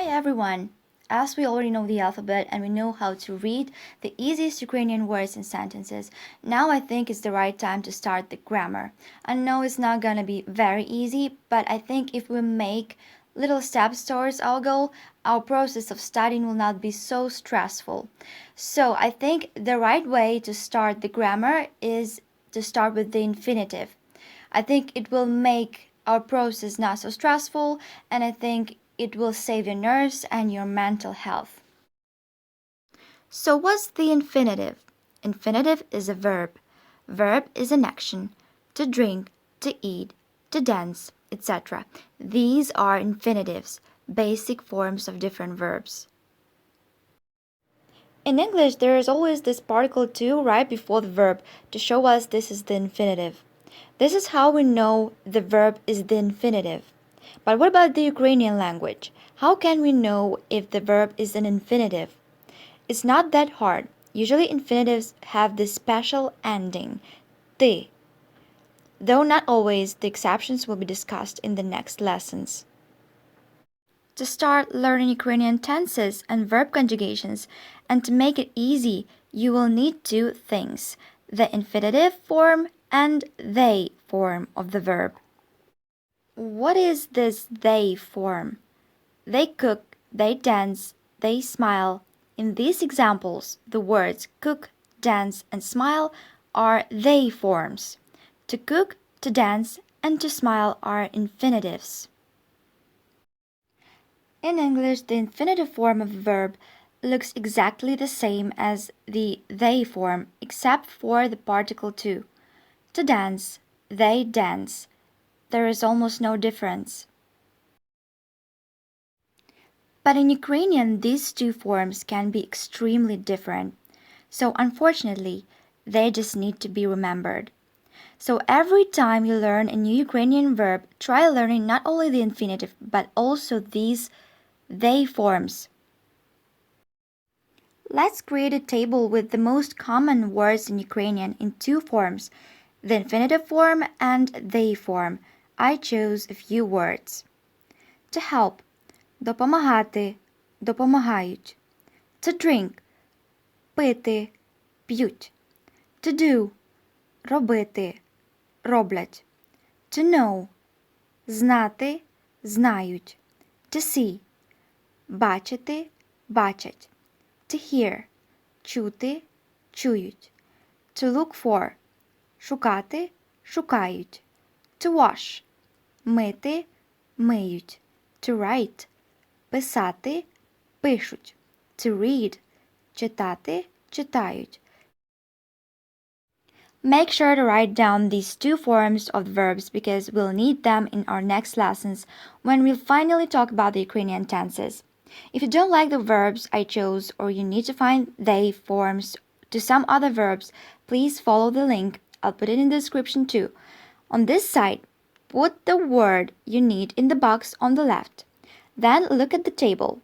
Hi everyone! As we already know the alphabet and we know how to read the easiest Ukrainian words and sentences, now I think it's the right time to start the grammar. I know it's not gonna be very easy, but I think if we make little steps towards our goal, our process of studying will not be so stressful. So I think the right way to start the grammar is to start with the infinitive. I think it will make our process not so stressful, and I think it will save your nerves and your mental health. So what's the infinitive? Infinitive is a verb. Verb is an action. To drink, to eat, to dance, etc. These are infinitives, basic forms of different verbs. In English, there is always this particle to right before the verb to show us this is the infinitive. This is how we know the verb is the infinitive. But what about the Ukrainian language? How can we know if the verb is an infinitive? It's not that hard. Usually infinitives have this special ending, ty. Though not always, the exceptions will be discussed in the next lessons. To start learning Ukrainian tenses and verb conjugations, and to make it easy, you will need two things, the infinitive form and they form of the verb. What is this they form? They cook, they dance, they smile. In these examples, the words cook, dance, and smile are they forms. To cook, to dance, and to smile are infinitives. In English, the infinitive form of a verb looks exactly the same as the they form, except for the particle to. To dance, they dance. There is almost no difference. But in Ukrainian, these two forms can be extremely different. So unfortunately, they just need to be remembered. So every time you learn a new Ukrainian verb, try learning not only the infinitive, but also these they forms. Let's create a table with the most common words in Ukrainian in two forms, the infinitive form and they form. I chose a few words. To help, допомагати, допомагають. To drink, пити, п'ють. To do, робити, роблять. To know, знати, знають. To see, бачити, бачать. To hear, чути, чують. To look for, шукати, шукають. To wash, мити, миють. To write, писати, пишуть. To read, читати, читають. Make sure to write down these two forms of verbs because we'll need them in our next lessons when we'll finally talk about the Ukrainian tenses. If you don't like the verbs I chose or you need to find they forms to some other verbs, please follow the link. I'll put it in the description too. On this side, put the word you need in the box on the left. Then look at the table.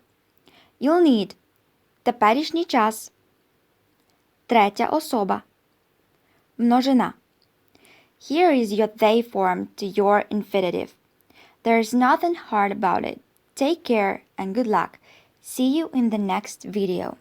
You'll need теперішній час, третя особа, множина. Here is your they form to your infinitive. There's nothing hard about it. Take care and good luck. See you in the next video.